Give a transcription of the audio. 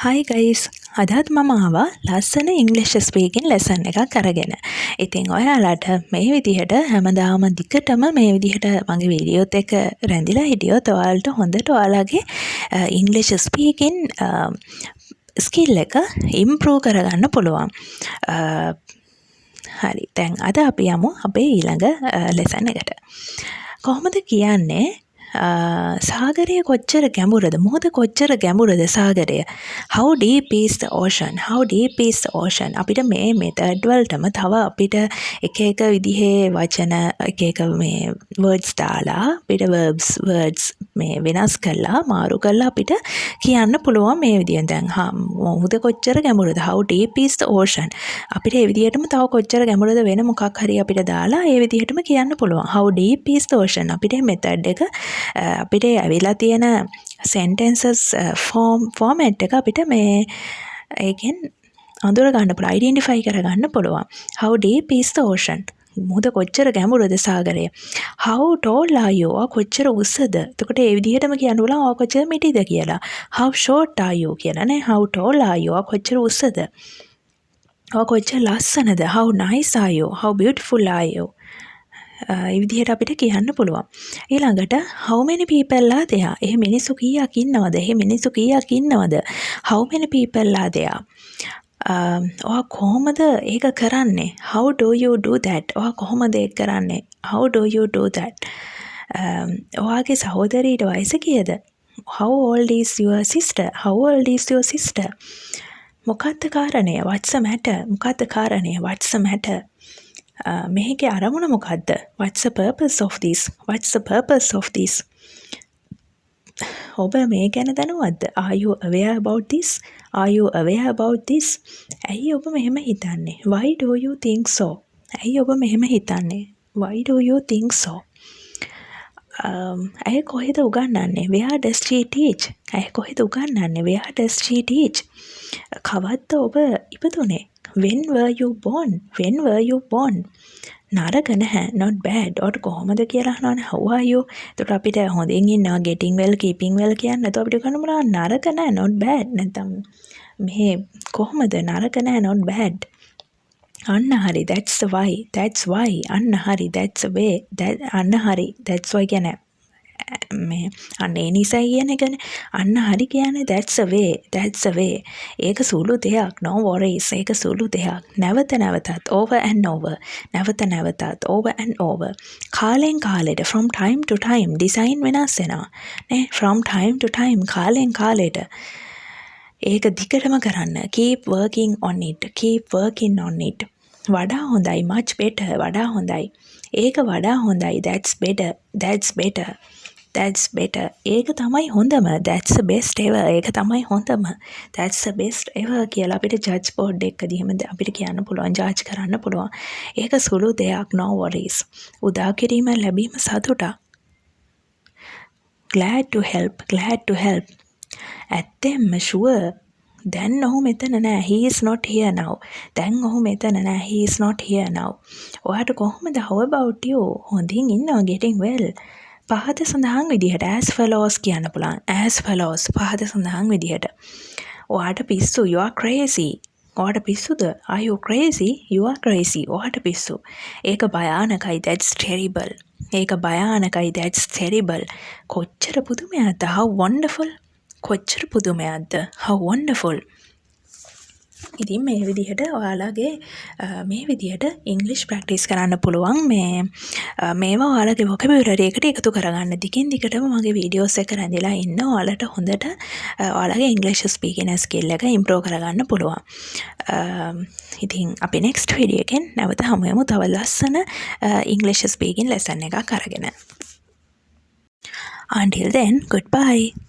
Hi guys, අදත් මම ආවා ලස්සන ඉංග්‍රීසි ස්පීකින් ලෙසන් එකක් අරගෙන. ඉතින් ඔයාලට මේ විදිහට හැමදාම දිගටම මේ විදිහට මගේ වීඩියෝත් එක්ක රැඳිලා හිටියොත් ඔයාලට හොඳට ඔයාලගේ ඉංග්‍රීසි ස්පීකින් ස්කිල් එක ඉම්ප්‍රූව් කරගන්න පුළුවන්. හරි. දැන් අද අපි යමු අපේ ඊළඟ ලෙසන් එකට. කොහොමද කියන්නේ සාගරය කොච්චර ගැඹුරද මුහුද කොච්චර ගැඹුරද සාගරය how deep is the ocean how deep is the ocean අපිට මේ මෙතඩ් වලටම තව අපිට එක එක විදිහේ වචන එක එක මේ words දාලා අපිට words මේ වෙනස් කරලා මාරු කරලා අපිට කියන්න පුළුවන් මේ විදිහෙන් දැන් මුහුද කොච්චර ගැඹුරද how deep is the ocean අපිට ඒ විදිහටම තව කොච්චර ගැඹුරද වෙන මොකක් හරි අපිට දාලා ඒ විදිහටම කියන්න පුළුවන් how deep is the ocean අපිට මෙතඩ් එක අපිට ඇවිල්ලා තියෙන sentences format එක අපිට මේ ඒකෙන් අඳුර ගන්න පුළුවන් identify කරගන්න පුළුවන් how deep is the ocean මුහුද කොච්චර ගැඹුරද සාගරය how tall are you කොච්චර උසද එතකොට ඒ විදිහටම කියන්න පුළුවන් කොච්චර මිටිද කියලා how short are you කියලා නේ how tall are you කොච්චර උසද කොච්චර ලස්සනද how nice are you how beautiful are you ඒ විදිහට අපිට කියන්න පුළුවන්. ඊළඟට how many people are there? එහෙ මිනිස්සු කීයක් ඉන්නවද? එහෙ මිනිස්සු කීයක් ඉන්නවද? How many people are there? ඔයා කොහොමද ඒක කරන්නේ? How do you do that? ඔයා කොහොමද ඒක කරන්නේ? How do you do that? ඔයාගේ සහෝදරියට වයස කීයද? How old is your sister? How old is your sister? මොකක්ද කාරණය? What's the matter? මොකක්ද කාරණය? What's the matter? මේකේ අරමුණ මොකද්ද? What's the purpose of this? What's the purpose of this? ඔබ මේ ගැන දැනුවත්ද? Are you aware about this? Are you aware about this? ඇයි ඔබ මෙහෙම හිතන්නේ? Why do you think so? ඇයි ඔබ මෙහෙම හිතන්නේ? Why do you think so? ඇය කොහෙද උගන්වන්නේ? Where does she teach? ඇය කොහෙද උගන්වන්නේ? Where does she teach? කවද්ද ඔබ ඉපදුනේ? When were you born? When were you born? නරක නැහැ not bad ඔට කොහොමද කියලා අහනවනේ how are you එතකොට අපිට හොඳින් ඉන්නවා getting well keeping well කියන්න එතකොට අපිට කියන්න පුළුවන් නරක නැහැ not bad නැත්නම් මේ කොහොමද නරක නැහැ not bad අන්න හරි that's why අන්න හරි that's the way අන්න හරි that's why කියන්නේ මේ අන්න ඒ නිසා කියන එකනේ අන්න හරි කියන්නේ that's the way ඒක සුළු දෙයක් no worries ඒක සුළු දෙයක් නැවතත් over and over නැවතත් over and over කාලෙන් කාලෙට from time to time design වෙනස් වෙනවා නේ from time to time කාලෙන් කාලෙට ඒක දිගටම කරන්න keep working on it වඩා හොඳයි much better වඩා හොඳයි ඒක වඩා හොඳයි that's better ඒක තමයි හොඳම that's the best ever ඒක තමයි හොඳම that's the best ever කියලා අපිට ජජ් බෝඩ් එකකදී එහෙම අපිට කියන්න පුළුවන් ජජ් කරන්න පුළුවන් ඒක සුළු දෙයක් no worries උදා කිරීම ලැබීම සතුටක් glad to help ඇත්තෙන්ම sure දැන් ඔහු මෙතන නෑ he is not here now දැන් ඔහු මෙතන නෑ he is not here now ඔයාට කොහොමද how about you හොඳින් ඉන්නවා getting well පහත සඳහන් විදිහට as follows කියන්න පුළුවන් as follows පහත සඳහන් විදිහට ඔයාට පිස්සු you are crazy ඔයාට පිස්සුද are you crazy you are crazy ඔයාට පිස්සු ඒක භයානකයි that's terrible ඒක භයානකයි that's terrible කොච්චර පුදුමයක්ද how wonderful කොච්චර පුදුමයක්ද how wonderful ඉතින් මේ විදිහට ඔයාලගේ මේ විදිහට ඉංග්‍රීසි ප්‍රැක්ටිස් කරන්න පුළුවන් මේවා ඔයාලගේ vocabulary එකට එකතු කරගන්න දිගින් දිගටම මගේ වීඩියෝස් එක රැඳිලා ඉන්න ඔයාලට හොඳට ඔයාලගේ ඉංග්‍රීසි ස්පීකින් ස්කිල් එක ඉම්ප්‍රූව් කරගන්න පුළුවන් ඉතින් අපි next video එකෙන් නැවත හමු වෙමු තව ලස්සන ඉංග්‍රීසි ස්පීකින් ලෙසන් එකක් අරගෙන until then goodbye